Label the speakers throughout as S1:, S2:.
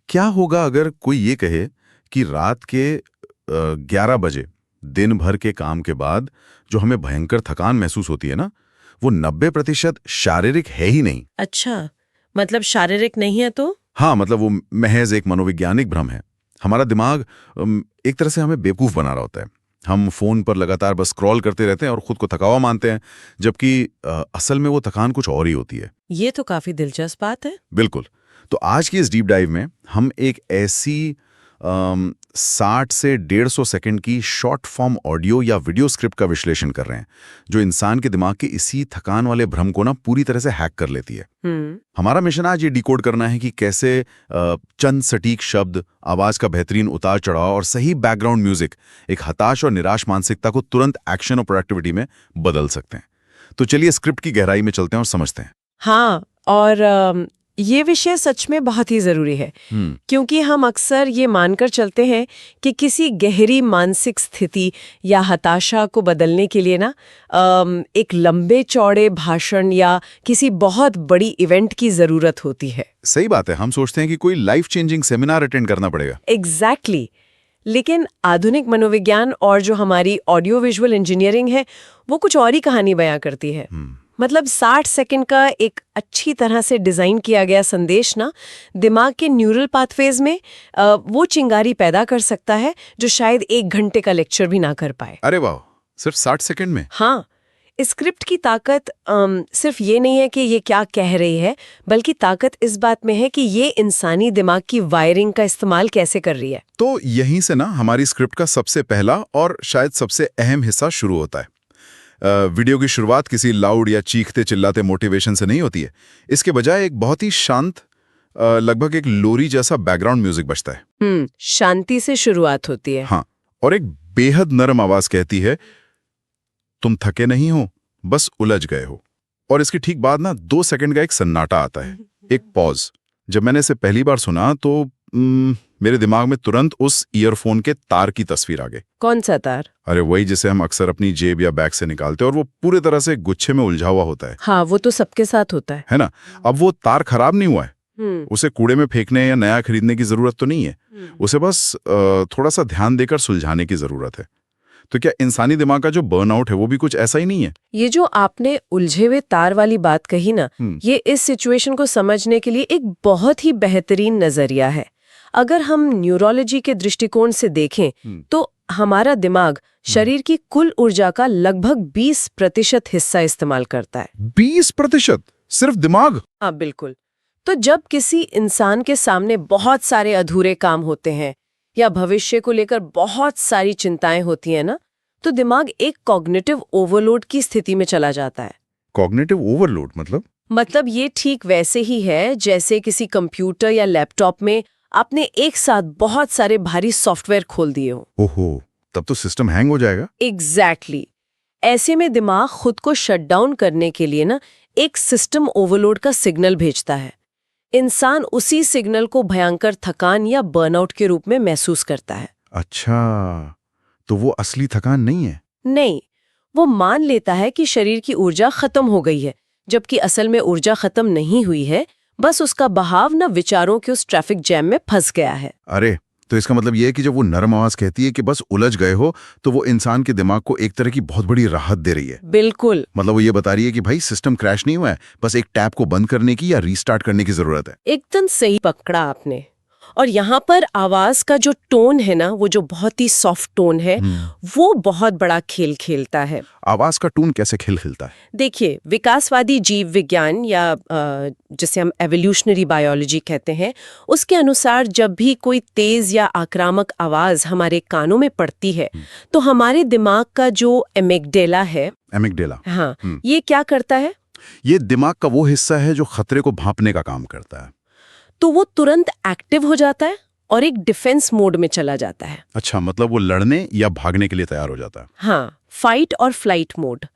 S1: क्या होगा अगर कोई ये कहे कि रात के 11 बजे दिन भर के काम के बाद जो हमें भयंकर थकान महसूस होती है ना, वो 90% शारीरिक है ही नहीं।
S2: अच्छा, मतलब शारीरिक नहीं है तो?
S1: हाँ, मतलब वो महज एक मनोवैज्ञानिक भ्रम है। हमारा दिमाग एक तरह से हमें बेवकूफ़ बना रहा होता है। हम फ़ोन पर लगातार बस स्क्रॉल करते रहते हैं और खुद को थका हुआ मानते हैं, जबकि असल में वो थकान कुछ और ही होती है।
S2: ये तो काफी दिलचस्प बात है।
S1: बिल्कुल। तो आज की इस डीप डाइव में हम एक ऐसी 60 से 150 सेकंड की शॉर्ट फॉर्म ऑडियो या वीडियो स्क्रिप्ट का विश्लेषण कर रहे हैं, जो इंसान के दिमाग के इसी थकान वाले भ्रम को ना पूरी तरह से हैक कर लेती है। हमारा मिशन आज ये डिकोड करना है कि कैसे चंद सटीक शब्द, आवाज का बेहतरीन उतार चढ़ाव और सही बैकग्राउंड म्यूजिक एक हताश और निराश मानसिकता को तुरंत एक्शन और प्रोडक्टिविटी में बदल सकते हैं। तो चलिए स्क्रिप्ट की गहराई में चलते हैं और समझते हैं।
S2: हाँ, और ये विषय सच में बहुत ही जरूरी है, क्योंकि हम अक्सर ये मानकर चलते हैं कि किसी गहरी मानसिक स्थिति या हताशा को बदलने के लिए ना एक लंबे चौड़े भाषण या किसी बहुत बड़ी इवेंट की जरूरत होती है।
S1: सही बात है, हम सोचते हैं कि कोई लाइफ चेंजिंग सेमिनार अटेंड करना पड़ेगा।
S2: एग्जैक्टली। लेकिन आधुनिक मनोविज्ञान और जो हमारी ऑडियो विजुअल इंजीनियरिंग है, वो कुछ और ही कहानी बयां करती है। मतलब 60 सेकंड का एक अच्छी तरह से डिजाइन किया गया संदेश ना दिमाग के न्यूरल पाथवेज में वो चिंगारी पैदा कर सकता है जो शायद 1 घंटे का लेक्चर भी ना कर पाए।
S1: अरे वाह, सिर्फ 60 सेकंड में?
S2: हाँ, स्क्रिप्ट की ताकत सिर्फ ये नहीं है कि ये क्या कह रही है, बल्कि ताकत इस बात में है कि ये इंसानी दिमाग की वायरिंग का इस्तेमाल कैसे कर रही है।
S1: तो यहीं से ना हमारी स्क्रिप्ट का सबसे पहला और शायद सबसे अहम हिस्सा शुरू होता है। वीडियो की शुरुआत किसी लाउड या चीखते चिल्लाते मोटिवेशन से नहीं होती है। इसके बजाय एक बहुत ही शांत, लगभग एक लोरी जैसा बैकग्राउंड म्यूजिक बजता है।
S2: शांति से शुरुआत होती है।
S1: हाँ, और एक बेहद नरम आवाज कहती है, तुम थके नहीं हो, बस उलझ गए हो। और इसके ठीक बाद ना 2 सेकंड का एक सन्नाटा आता है, एक पॉज। जब मैंने इसे पहली बार सुना तो मेरे दिमाग में तुरंत उस ईयरफोन के तार की तस्वीर आ गई।
S2: कौन सा तार?
S1: अरे वही जिसे हम अक्सर अपनी जेब या बैग से निकालते हैं और वो पूरे तरह से गुच्छे में उलझा हुआ होता है।
S2: हाँ, वो तो सबके साथ होता है
S1: ना? अब वो तार खराब नहीं हुआ है, उसे कूड़े में फेंकने या नया खरीदने की जरूरत तो नहीं है। उसे बस थोड़ा सा ध्यान देकर सुलझाने की जरूरत है। तो क्या इंसानी दिमाग का जो बर्नआउट है वो भी कुछ ऐसा ही नहीं है?
S2: ये जो आपने उलझे हुए तार वाली बात कही ना, ये इस सिचुएशन को समझने के लिए एक बहुत ही बेहतरीन नजरिया है। अगर हम न्यूरोलॉजी के दृष्टिकोण से देखें तो हमारा दिमाग शरीर की कुल ऊर्जा का लगभग 20% हिस्सा इस्तेमाल करता है।
S1: 20%? सिर्फ दिमाग?
S2: हाँ, बिल्कुल। तो जब किसी इंसान के सामने बहुत सारे अधूरे काम होते हैं या भविष्य को लेकर बहुत सारी चिंताएं होती हैं ना, तो दिमाग एक कॉग्निटिव ओवरलोड की स्थिति में चला जाता है।
S1: कॉग्निटिव ओवरलोड मतलब
S2: ये ठीक वैसे ही है जैसे किसी कंप्यूटर या लैपटॉप में आपने एक साथ बहुत सारे भारी सॉफ्टवेयर खोल दिए हो।
S1: ओहो, तब तो सिस्टम हैंग हो जाएगा।
S2: एग्जैक्टली। ऐसे में दिमाग खुद को शट डाउन करने के लिए ना एक सिस्टम ओवरलोड का सिग्नल भेजता है। इंसान उसी सिग्नल को भयंकर थकान या बर्नआउट के रूप में महसूस करता है।
S1: अच्छा, तो वो असली थकान नहीं है?
S2: नहीं, वो मान लेता है कि शरीर की ऊर्जा खत्म हो गई है, जबकि असल में ऊर्जा खत्म नहीं हुई है, बस उसका बहाव ना विचारों के उस ट्रैफिक जैम में फंस गया है।
S1: अरे, तो इसका मतलब ये है कि जब वो नरम आवाज कहती है कि बस उलझ गए हो, तो वो इंसान के दिमाग को एक तरह की बहुत बड़ी राहत दे रही है।
S2: बिल्कुल।
S1: मतलब वो ये बता रही है कि भाई सिस्टम क्रैश नहीं हुआ है, बस एक टैप को बंद करने की या रीस्टार्ट करने की जरूरत है।
S2: एकदम सही पकड़ा आपने। और यहाँ पर आवाज का जो टोन है ना, वो जो बहुत ही सॉफ्ट टोन है, वो बहुत बड़ा खेल खेलता है।
S1: आवाज का टोन कैसे खेल खेलता है?
S2: देखिए, विकासवादी जीव विज्ञान या जिसे हम एवोल्यूशनरी बायोलॉजी कहते हैं, उसके अनुसार जब भी कोई तेज या आक्रामक आवाज हमारे कानों में पड़ती है, तो हमारे दिमाग का जो एमिगडेला है, हाँ, ये क्या करता है?
S1: ये दिमाग का वो हिस्सा है जो खतरे को भांपने का काम करता है।
S2: तो वो तुरंत एक्टिव हो जाता है और एक डिफेंस मोड में चला जाता है।
S1: अच्छा, मतलब वो लड़ने या भागने के लिए तैयार हो जाता है।
S2: हाँ, फाइट और फ्लाइट मोड।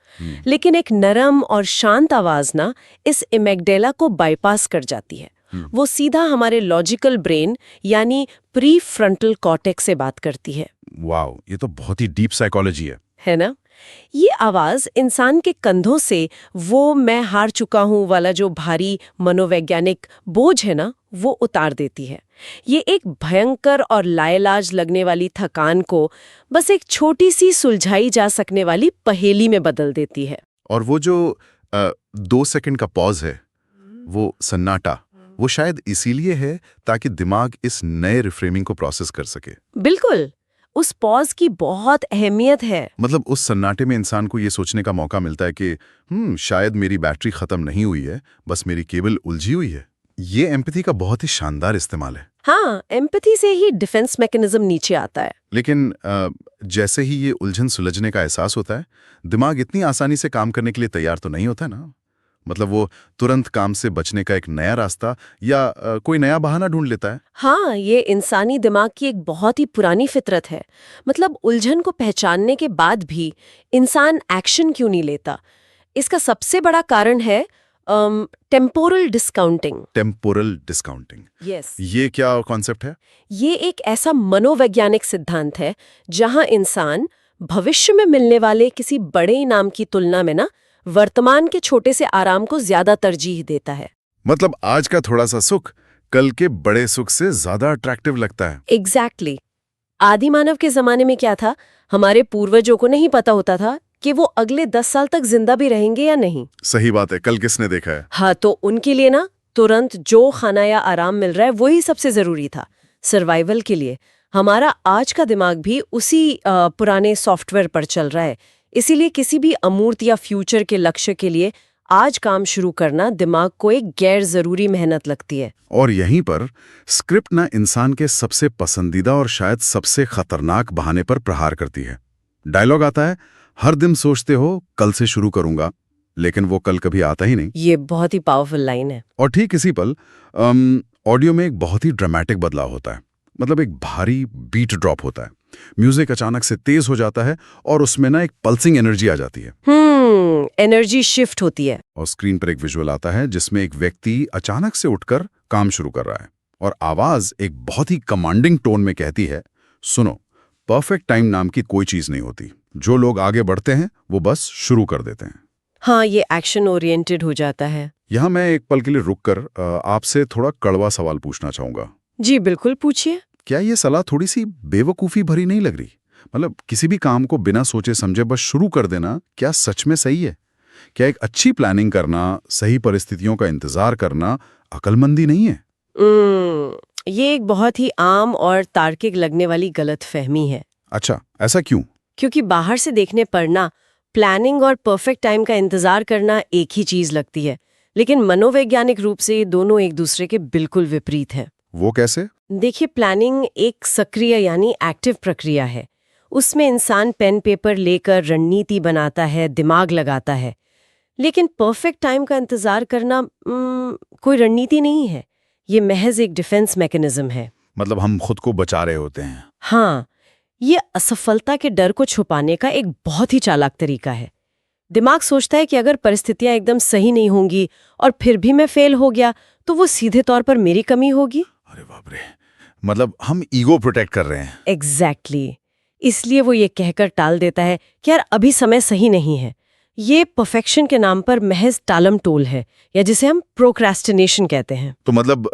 S2: लेकिन एक नरम और शांत आवाज ना इस एमिगडाला को बाईपास कर जाती है। वो सीधा हमारे लॉजिकल ब्रेन यानी प्री फ्रंटल कॉर्टेक्स से बात करती है।
S1: वाओ, ये तो बहुत ही डीप साइकोलॉजी है
S2: ना? ये आवाज इंसान के कंधों से वो मैं हार चुका हूं वाला जो भारी मनोवैज्ञानिक बोझ है ना, वो उतार देती है। ये एक भयंकर और लाइलाज लगने वाली थकान को बस एक छोटी सी सुलझाई जा सकने वाली पहेली में बदल देती है।
S1: और वो जो 2 सेकंड का पॉज है, वो सन्नाटा, वो शायद इसीलिए है ताकि दिमाग इस नए रिफ्रेमिंग को प्रोसेस कर सके।
S2: बिल्कुल, उस पॉज की बहुत अहमियत है।
S1: मतलब उस सन्नाटे में इंसान को ये सोचने का मौका मिलता है कि शायद मेरी बैटरी खत्म नहीं हुई है, बस मेरी केबल उलझी हुई है। ये एम्पैथी का बहुत ही शानदार इस्तेमाल है।
S2: हाँ, एम्पैथी से ही डिफेंस मैकेनिज्म नीचे आता है।
S1: लेकिन जैसे ही ये उलझन सुलझने का एहसास होता है, दिमाग इतनी आसानी से काम करने के लिए तैयार तो नहीं होता ना। मतलब वो तुरंत काम से बचने का एक नया रास्ता या कोई नया बहाना ढूंढ लेता है।
S2: हाँ, ये इंसानी दिमाग की एक बहुत ही पुरानी फितरत है। मतलब उलझन को पहचानने के बाद भी इंसान एक्शन क्यों नहीं लेता? इसका सबसे बड़ा कारण है temporal discounting.
S1: Temporal discounting,
S2: yes,
S1: ये क्या कॉन्सेप्ट है?
S2: ये एक ऐसा मनोवैज्ञानिक सिद्धांत है जहां इंसान भविष्य में मिलने वाले किसी बड़े इनाम की तुलना में ना वर्तमान के छोटे से आराम को ज्यादा तरजीह देता है।
S1: मतलब आज का थोड़ा सा सुख कल के बड़े सुख से ज्यादा अट्रैक्टिव लगता है।
S2: एग्जैक्टली। आदि मानव के जमाने में क्या था, हमारे पूर्वजों को नहीं पता होता था कि वो अगले 10 साल तक जिंदा भी रहेंगे या नहीं।
S1: सही बात है, कल किसने देखा है।
S2: हाँ, तो उनके लिए ना तुरंत जो खाना या आराम मिल रहा है वही सबसे जरूरी था सर्वाइवल के लिए। हमारा आज का दिमाग भी उसी पुराने सॉफ्टवेयर पर चल रहा है। इसीलिए किसी भी अमूर्त या फ्यूचर के लक्ष्य के लिए आज काम शुरू करना दिमाग को एक गैर जरूरी मेहनत लगती है।
S1: और यहीं पर स्क्रिप्ट ना इंसान के सबसे पसंदीदा और शायद सबसे खतरनाक बहाने पर प्रहार करती है। डायलॉग आता है, हर दिन सोचते हो कल से शुरू करूंगा, लेकिन वो कल कभी आता ही नहीं।
S2: ये बहुत ही पावरफुल लाइन है।
S1: और ठीक इसी पल ऑडियो में एक बहुत ही ड्रामेटिक बदलाव होता है। मतलब एक भारी बीट ड्रॉप होता है, म्यूजिक अचानक से तेज हो जाता है और उसमें ना एक पल्सिंग एनर्जी आ जाती है।
S2: एनर्जी शिफ्ट होती है।
S1: और स्क्रीन पर एक विजुअल आता है जिसमें एक व्यक्ति अचानक से उठकर काम शुरू कर रहा है और आवाज एक बहुत ही कमांडिंग टोन में कहती है, सुनो, परफेक्ट टाइम नाम की कोई चीज नहीं होती। जो लोग आगे बढ़ते हैं वो बस शुरू कर देते हैं।
S2: हाँ, ये एक्शन ओरिएंटेड हो जाता है।
S1: यहाँ मैं एक पल के लिए रुककर आपसे थोड़ा कड़वा सवाल पूछना चाहूंगा।
S2: जी बिल्कुल, पूछिए।
S1: क्या ये सलाह थोड़ी सी बेवकूफ़ी भरी नहीं लग रही? मतलब किसी भी काम को बिना सोचे समझे बस शुरू कर देना क्या सच में सही है? क्या एक अच्छी प्लानिंग करना, सही परिस्थितियों का इंतजार करना अक्लमंदी नहीं है?
S2: ये एक बहुत ही आम और तार्किक लगने वाली गलतफहमी है।
S1: अच्छा, ऐसा क्यों?
S2: क्योंकि बाहर से देखने पर ना प्लानिंग और परफेक्ट टाइम का इंतजार करना एक ही चीज लगती है, लेकिन मनोवैज्ञानिक रूप से ये दोनों एक दूसरे के बिल्कुल विपरीत है।
S1: वो कैसे?
S2: देखिए, प्लानिंग एक सक्रिय यानी एक्टिव प्रक्रिया है। उसमें इंसान पेन पेपर लेकर रणनीति बनाता है, दिमाग लगाता है। लेकिन परफेक्ट टाइम का इंतजार करना कोई रणनीति नहीं है, ये महज एक डिफेंस मैकेनिज्म है।
S1: मतलब हम खुद को बचा रहे होते हैं।
S2: हाँ, ये असफलता के डर को छुपाने का एक बहुत ही चालाक तरीका है। दिमाग सोचता है कि अगर परिस्थितियां एकदम सही नहीं होंगी और फिर भी मैं फेल हो गया तो वो सीधे तौर पर मेरी कमी होगी।
S1: अरे बाप रे, मतलब हम ईगो प्रोटेक्ट कर रहे हैं।
S2: एग्जैक्टली। इसलिए वो ये कहकर टाल देता है कि यार अभी समय सही नहीं है। ये परफेक्शन के नाम पर महज टालम टोल है, या जिसे हम प्रोक्रेस्टिनेशन कहते हैं।
S1: तो मतलब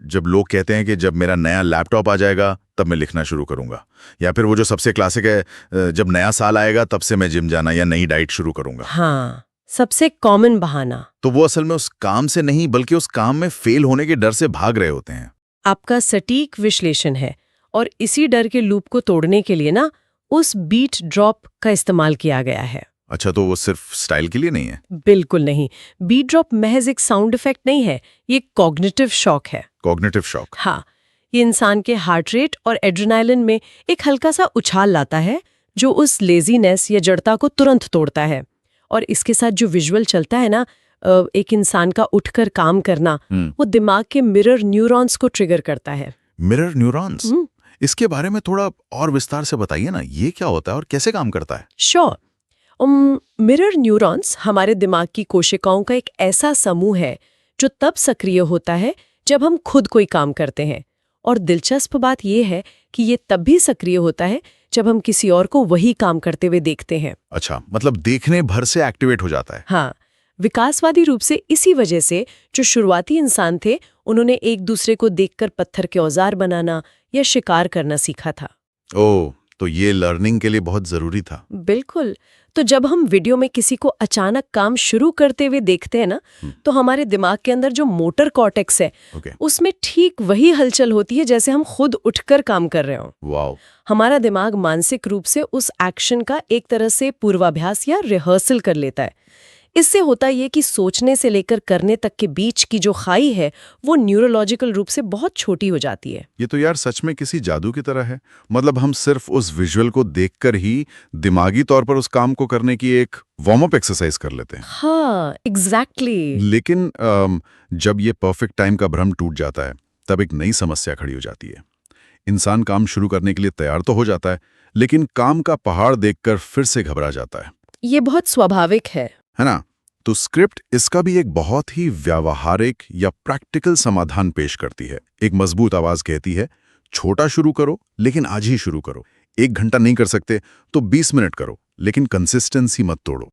S1: जब लोग कहते हैं कि जब मेरा नया लैपटॉप आ जाएगा तब मैं लिखना शुरू करूंगा, या फिर वो जो सबसे क्लासिक है जब नया साल आएगा तब से मैं जिम जाना या नई डाइट शुरू करूंगा।
S2: हाँ, सबसे कॉमन बहाना।
S1: तो वो असल में उस काम से नहीं बल्कि उस काम में फेल होने के डर से भाग रहे होते हैं।
S2: आपका सटीक विश्लेषण है। और इसी डर के लूप को तोड़ने के लिए ना उस बीट ड्रॉप का इस्तेमाल किया गया है।
S1: अच्छा, तो वो सिर्फ स्टाइल के लिए नहीं है?
S2: बिल्कुल नहीं। बीट ड्रॉप महज एक साउंड इफेक्ट नहीं है, ये कॉग्निटिव शॉक है।
S1: Cognitive shock?
S2: हाँ, ये इंसान के हार्ट रेट और एड्रेनालिन में एक हल्का सा उछाल लाता है जो उस लेजीनेस या जड़ता को तुरंत तोड़ता है। और इसके साथ जो विजुअल चलता है ना, एक इंसान का उठकर काम करना, वो दिमाग के मिरर न्यूरॉन्स को ट्रिगर करता है।
S1: Mirror neurons? इसके बारे में थोड़ा और विस्तार से बताइए ना, ये क्या होता है और कैसे काम करता है?
S2: श्योर। मिरर न्यूरॉन्स हमारे दिमाग की कोशिकाओं का एक ऐसा समूह है जो तब सक्रिय होता है जब हम खुद कोई काम करते हैं और दिलचस्प बात यह है कि ये तब भी सक्रिय होता है जब हम किसी और को वही काम करते हुए देखते हैं।
S1: अच्छा, मतलब देखने भर से एक्टिवेट हो जाता है।
S2: हाँ, विकासवादी रूप से इसी वजह से जो शुरुआती इंसान थे उन्होंने एक दूसरे को देखकर पत्थर के औजार बनाना या शिकार करना सीखा था।
S1: ओह, तो ये लर्निंग के लिए बहुत जरूरी था।
S2: बिल्कुल। तो जब हम वीडियो में किसी को अचानक काम शुरू करते हुए देखते हैं ना, तो हमारे दिमाग के अंदर जो मोटर कॉर्टेक्स है उसमें ठीक वही हलचल होती है जैसे हम खुद उठकर काम कर रहे हों।
S1: वाओ।
S2: हमारा दिमाग मानसिक रूप से उस एक्शन का एक तरह से पूर्वाभ्यास या रिहर्सल कर लेता है। इससे होता ये कि सोचने से लेकर करने तक के बीच की जो खाई है वो न्यूरोलॉजिकल रूप से बहुत छोटी हो जाती है।
S1: ये तो यार सच में किसी जादू की तरह है। मतलब हम सिर्फ उस विजुअल को देखकर ही दिमागी तौर पर उस काम को करने की एक वार्म अप एक्सरसाइज कर लेते हैं।
S2: हाँ, एग्जैक्टली।
S1: लेकिन जब ये परफेक्ट टाइम का भ्रम टूट जाता है तब एक नई समस्या खड़ी हो जाती है। इंसान काम शुरू करने के लिए तैयार तो हो जाता है, लेकिन काम का पहाड़ देखकर फिर से घबरा जाता है।
S2: ये बहुत स्वाभाविक है
S1: ना? तो स्क्रिप्ट इसका भी एक बहुत ही व्यावहारिक या प्रैक्टिकल समाधान पेश करती है। एक मजबूत आवाज कहती है, छोटा शुरू करो लेकिन आज ही शुरू करो। 1 घंटा नहीं कर सकते तो 20 मिनट करो, लेकिन कंसिस्टेंसी मत तोड़ो।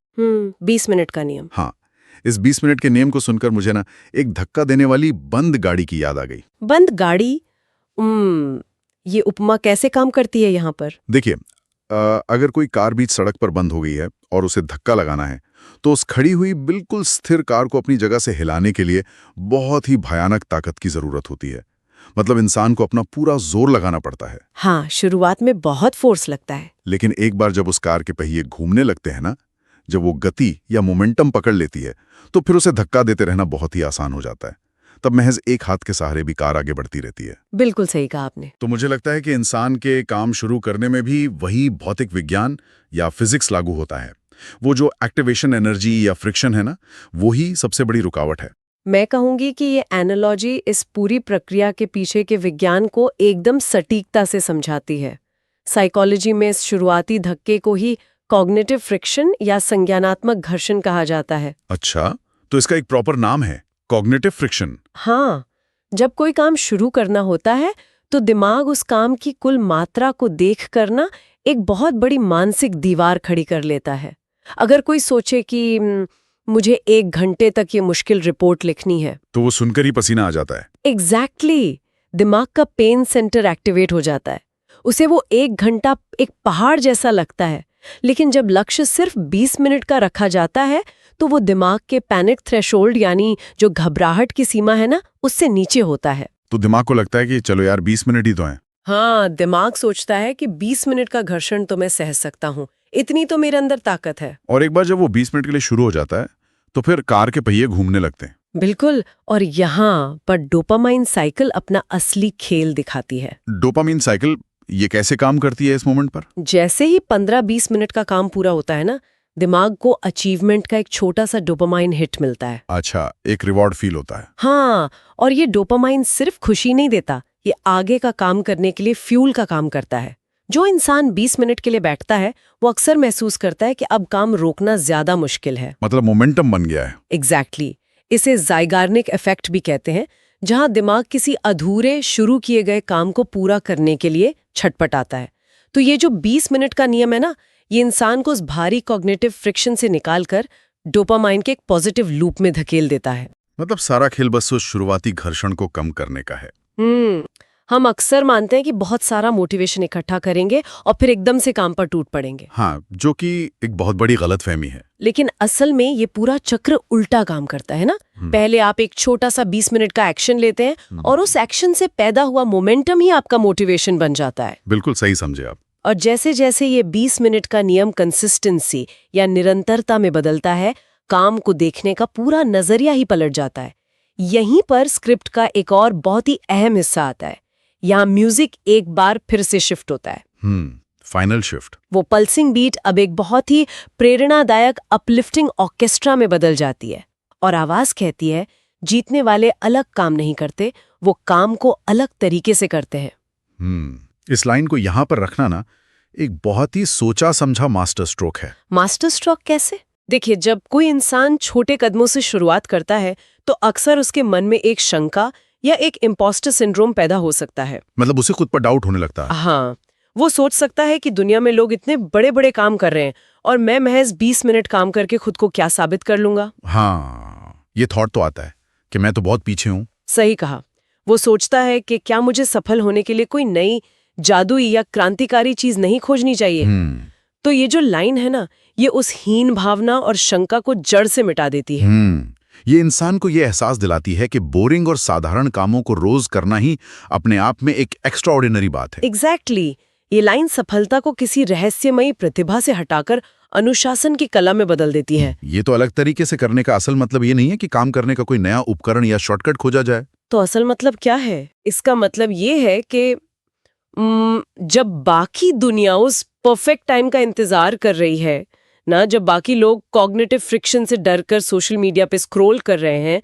S2: 20 मिनट का नियम।
S1: हाँ, इस 20 मिनट के नियम को सुनकर मुझे ना एक धक्का देने वाली बंद गाड़ी की याद आ गई।
S2: बंद गाड़ी? ये उपमा कैसे काम करती है यहाँ पर?
S1: देखिए, अगर कोई कार बीच सड़क पर बंद हो गई है और उसे धक्का लगाना है, तो उस खड़ी हुई बिल्कुल स्थिर कार को अपनी जगह से हिलाने के लिए बहुत ही भयानक ताकत की जरूरत होती है। मतलब इंसान को अपना पूरा जोर लगाना पड़ता है।
S2: हाँ, शुरुआत में बहुत फोर्स लगता है।
S1: लेकिन एक बार जब उस कार के पहिए घूमने लगते हैं ना, जब वो गति या मोमेंटम पकड़ लेती है, तो फिर उसे धक्का देते रहना बहुत ही आसान हो जाता है। तब महज एक हाथ के सहारे भी कार आगे बढ़ती रहती है।
S2: बिल्कुल सही कहा आपने।
S1: तो मुझे लगता है कि इंसान के काम शुरू करने में भी वही भौतिक विज्ञान या फिजिक्स लागू होता है। वो जो एक्टिवेशन एनर्जी या फ्रिक्शन है ना, वो ही सबसे बड़ी रुकावट है।
S2: मैं कहूंगी कि ये एनालॉजी इस पूरी प्रक्रिया के पीछे के विज्ञान को एकदम सटीकता से समझाती है। साइकोलॉजी में इस शुरुआती धक्के को ही कॉग्निटिव फ्रिक्शन या संज्ञानात्मक घर्षण कहा जाता है।
S1: अच्छा, तो इसका एक प्रॉपर नाम है, कॉग्निटिव फ्रिक्शन?
S2: हाँ, जब कोई काम शुरू करना होता है तो दिमाग उस काम की कुल मात्रा को देख कर ना एक बहुत बड़ी मानसिक दीवार खड़ी कर लेता है। अगर कोई सोचे कि मुझे 1 घंटे तक ये मुश्किल रिपोर्ट लिखनी है,
S1: तो वो सुनकर ही पसीना आ जाता है।
S2: एग्जैक्टली। दिमाग का पेन सेंटर एक्टिवेट हो जाता है। उसे वो 1 घंटा एक पहाड़ जैसा लगता है। लेकिन जब लक्ष्य सिर्फ 20 मिनट का रखा जाता है तो वो दिमाग के पैनिक थ्रेशोल्ड यानी जो घबराहट की सीमा है ना, उससे नीचे होता है।
S1: तो दिमाग को लगता है कि चलो यार 20 मिनट ही तो हैं।
S2: हाँ, दिमाग सोचता है कि 20 मिनट का घर्षण तो मैं सह सकता हूँ, इतनी तो मेरे अंदर ताकत है।
S1: और एक बार जब वो 20 मिनट के लिए शुरू हो जाता है तो फिर कार के पहिए घूमने लगते हैं।
S2: बिल्कुल। और यहाँ पर डोपामाइन साइकिल अपना असली खेल दिखाती है।
S1: डोपामाइन साइकिल ये कैसे काम करती है इस मोमेंट पर?
S2: जैसे ही 15-20 मिनट का काम पूरा होता है ना, दिमाग को अचीवमेंट का एक छोटा सा डोपामाइन हिट मिलता है।
S1: अच्छा, एक रिवॉर्ड फील होता है।
S2: हाँ, और ये डोपामाइन सिर्फ खुशी नहीं देता, ये आगे का काम करने के लिए फ्यूल का काम करता है। जो इंसान 20 मिनट के लिए बैठता है वो अक्सर महसूस करता है कि अब काम रोकना ज्यादा मुश्किल है।
S1: मतलब मोमेंटम बन गया है।
S2: एग्जैक्टली। इसे ज़ाइगार्निक इफेक्ट भी कहते हैं, जहां दिमाग किसी अधूरे शुरू किए गए काम को पूरा करने के लिए छटपटाता है। तो ये जो 20 मिनट का नियम है ना, ये इंसान को उस भारी कॉग्निटिव फ्रिक्शन से निकालकर डोपामाइन के एक पॉजिटिव लूप में धकेल देता है।
S1: मतलब सारा खेल बस उस शुरुआती घर्षण को कम करने का है।
S2: हम अक्सर मानते हैं कि बहुत सारा मोटिवेशन इकट्ठा करेंगे और फिर एकदम से काम पर टूट पड़ेंगे।
S1: हाँ, जो कि एक बहुत बड़ी गलतफहमी है।
S2: लेकिन असल में ये पूरा चक्र उल्टा काम करता है ना। पहले आप एक छोटा सा 20 मिनट का एक्शन लेते हैं और उस एक्शन से पैदा हुआ मोमेंटम ही आपका मोटिवेशन बन जाता है।
S1: बिल्कुल सही समझे आप।
S2: और जैसे जैसे ये 20 मिनट का नियम कंसिस्टेंसी या निरंतरता में बदलता है, काम को देखने का पूरा नजरिया ही पलट जाता है। यहीं पर स्क्रिप्ट का एक और बहुत ही अहम हिस्सा आता है। यहाँ म्यूजिक एक बार फिर से शिफ्ट होता है।
S1: Final shift.
S2: वो पल्सिंग बीट अब एक बहुत ही प्रेरणादायक अपलिफ्टिंग ऑर्केस्ट्रा में बदल जाती है और आवाज कहती है, जीतने वाले अलग काम नहीं करते, वो काम को अलग तरीके से करते हैं।
S1: इस लाइन को यहाँ पर रखना ना एक बहुत ही सोचा समझा मास्टर स्ट्रोक है।
S2: मास्टर स्ट्रोक कैसे? देखिए, जब कोई इंसान छोटे कदमों से शुरुआत करता है तो अक्सर उसके मन में एक शंका या एक इम्पोस्टर सिंड्रोम पैदा हो सकता है।
S1: मतलब उसे खुद पर डाउट होने लगता है।
S2: हाँ, वो सोच सकता है कि दुनिया में लोग इतने बड़े बड़े काम कर रहे हैं और मैं महज 20 मिनट काम करके खुद को क्या साबित कर लूंगा।
S1: हाँ, ये थॉट तो आता है कि मैं तो बहुत पीछे हूँ।
S2: सही कहा। वो सोचता है कि क्या मुझे सफल होने के लिए कोई नई जादुई या क्रांतिकारी चीज नहीं खोजनी चाहिए। तो ये जो लाइन है ना, ये उस हीन भावना और शंका को जड़ से मिटा देती है।
S1: ये इंसान को ये एहसास दिलाती है कि बोरिंग और साधारण कामों को रोज करना ही अपने आप में एक एक्स्ट्राऑर्डिनरी बात है।
S2: एग्जैक्टली। ये लाइन सफलता को किसी रहस्यमयी प्रतिभा से हटाकर अनुशासन की कला में बदल देती है।
S1: ये तो अलग तरीके से करने का असल मतलब ये नहीं है कि काम करने का कोई नया उपकरण या शॉर्टकट खोजा जाए।
S2: तो असल मतलब क्या है? इसका मतलब ये है कि जब बाकी दुनिया उस परफेक्ट टाइम का इंतजार कर रही है ना, जब बाकी लोग कॉग्निटिव फ्रिक्शन से डरकर सोशल मीडिया पे स्क्रॉल कर रहे हैं,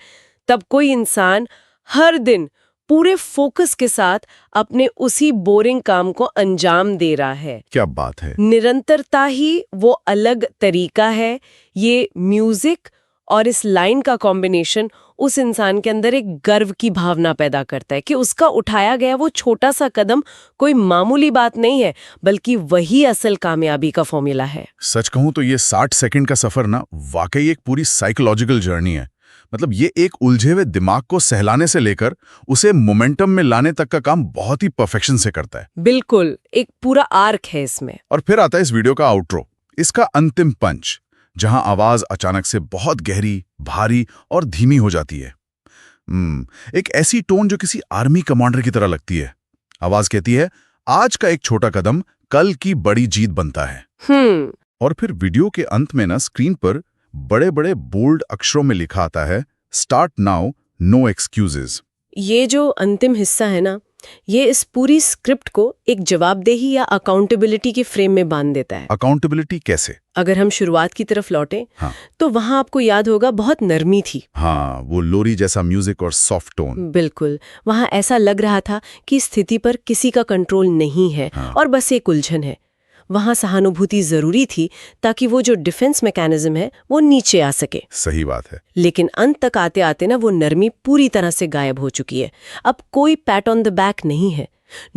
S2: तब कोई इंसान हर दिन पूरे फोकस के साथ अपने उसी बोरिंग काम को अंजाम दे रहा है।
S1: क्या बात है!
S2: निरंतरता ही वो अलग तरीका है। ये म्यूजिक और इस लाइन का कॉम्बिनेशन उस इंसान के अंदर एक गर्व की भावना पैदा करता है कि उसका उठाया गया वो छोटा सा कदम कोई मामूली बात नहीं है, बल्कि वही असल कामयाबी का फॉर्मूला है।
S1: सच कहूं तो ये 60 सेकंड का सफर ना वाकई एक पूरी साइकोलॉजिकल जर्नी है। मतलब ये एक उलझे हुए दिमाग को सहलाने से लेकर उसे मोमेंटम में लाने तक का काम बहुत ही परफेक्शन से करता है।
S2: बिल्कुल, एक पूरा आर्क है इसमें।
S1: और फिर आता है इस वीडियो का आउट्रो, इसका अंतिम पंच, जहां आवाज अचानक से बहुत गहरी, भारी और धीमी हो जाती है। एक ऐसी टोन जो किसी आर्मी कमांडर की तरह लगती है। आवाज कहती है, आज का एक छोटा कदम कल की बड़ी जीत बनता है। और फिर वीडियो के अंत में ना स्क्रीन पर बड़े बड़े बोल्ड अक्षरों में लिखा आता है, स्टार्ट नाउ, नो एक्सक्यूजेज।
S2: ये जो अंतिम हिस्सा है ना, ये इस पूरी स्क्रिप्ट को एक जवाबदेही या अकाउंटेबिलिटी के फ्रेम में बांध देता है।
S1: अकाउंटेबिलिटी कैसे?
S2: अगर हम शुरुआत की तरफ लौटें,
S1: हाँ।
S2: तो वहां आपको याद होगा बहुत नरमी थी।
S1: हाँ, वो लोरी जैसा म्यूजिक और सॉफ्ट टोन।
S2: बिल्कुल, वहां ऐसा लग रहा था कि स्थिति पर किसी का कंट्रोल नहीं है।
S1: हाँ।
S2: और बस एक उलझन है। वहां सहानुभूति जरूरी थी ताकि वो जो डिफेंस मैकेनिज्म है वो नीचे आ सके।
S1: सही बात है।
S2: लेकिन अंत तक आते आते ना वो नरमी पूरी तरह से गायब हो चुकी है। अब कोई पैट ऑन द बैक नहीं है।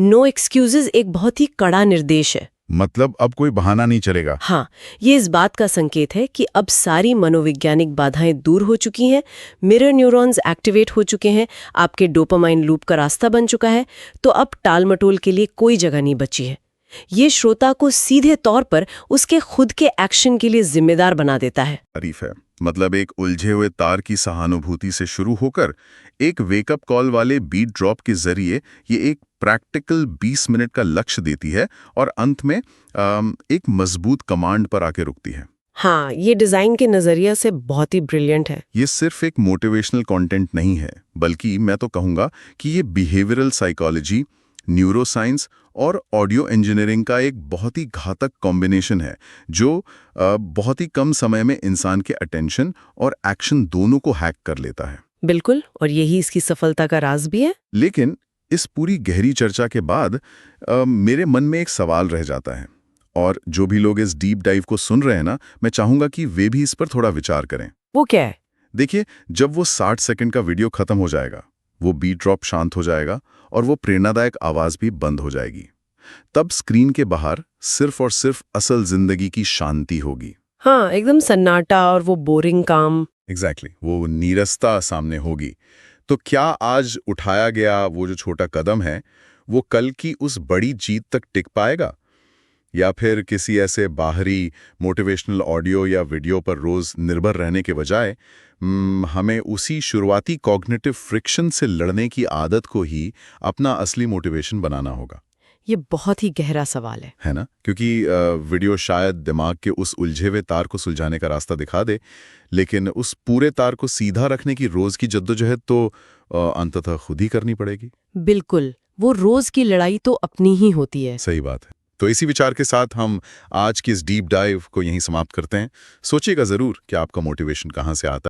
S2: नो एक्सक्यूजेज एक बहुत ही कड़ा निर्देश है।
S1: मतलब अब कोई बहाना नहीं चलेगा।
S2: हाँ, ये इस बात का संकेत है कि अब सारी मनोवैज्ञानिक बाधाएं दूर हो चुकी हैं, मिरर न्यूरॉन्स एक्टिवेट हो चुके हैं, आपके डोपामाइन लूप का रास्ता बन चुका है। तो अब टालमटोल के लिए कोई जगह नहीं बची है। ये श्रोता को सीधे तौर पर उसके खुद के एक्शन के लिए जिम्मेदार बना देता है।
S1: तारीफ है। मतलब एक उलझे हुए तार की सहानुभूति से शुरू होकर एक वेकअप कॉल वाले बीट ड्रॉप के जरिए ये एक प्रैक्टिकल 20 मिनट का लक्ष्य देती है और अंत में एक मजबूत कमांड पर आके रुकती है।
S2: हाँ, ये डिजाइन के नजरिया से बहुत ही ब्रिलियंट है।
S1: ये सिर्फ एक मोटिवेशनल कंटेंट नहीं है, बल्कि मैं तो कहूँगा कि ये बिहेवियरल साइकोलॉजी, न्यूरोसाइंस और ऑडियो इंजीनियरिंग का एक बहुत ही घातक कॉम्बिनेशन है, जो बहुत ही कम समय में इंसान के अटेंशन और एक्शन दोनों को हैक कर लेता है।
S2: बिल्कुल, और यही इसकी सफलता का राज भी है।
S1: लेकिन इस पूरी गहरी चर्चा के बाद मेरे मन में एक सवाल रह जाता है, और जो भी लोग इस डीप डाइव को सुन रहे हैं ना, मैं चाहूंगा कि वे भी इस पर थोड़ा विचार करें।
S2: वो क्या है?
S1: देखिए, जब वो 60 सेकंड का वीडियो खत्म हो जाएगा, वो बीट ड्रॉप शांत हो जाएगा और वो प्रेरणादायक आवाज भी बंद हो जाएगी, तब स्क्रीन के बाहर सिर्फ और सिर्फ असल जिंदगी की शांति होगी।
S2: हाँ, एकदम सन्नाटा और वो बोरिंग काम।
S1: एग्जैक्टली, वो नीरसता सामने होगी। तो क्या आज उठाया गया वो जो छोटा कदम है, वो कल की उस बड़ी जीत तक टिक पाएगा, या फिर किसी ऐसे बाहरी मोटिवेशनल ऑडियो या वीडियो पर रोज निर्भर रहने के बजाय हमें उसी शुरुआती कॉग्निटिव फ्रिक्शन से लड़ने की आदत को ही अपना असली मोटिवेशन बनाना होगा?
S2: ये बहुत ही गहरा सवाल है
S1: ना? क्योंकि वीडियो शायद दिमाग के उस उलझे हुए तार को सुलझाने का रास्ता दिखा दे, लेकिन उस पूरे तार को सीधा रखने की रोज की जद्दोजहद तो अंततः खुद ही करनी पड़ेगी।
S2: बिल्कुल, वो रोज की लड़ाई तो अपनी ही होती है।
S1: सही बात है। तो इसी विचार के साथ हम आज की इस डीप डाइव को यहीं समाप्त करते हैं। सोचिएगा जरूर कि आपका मोटिवेशन कहाँ से आता है।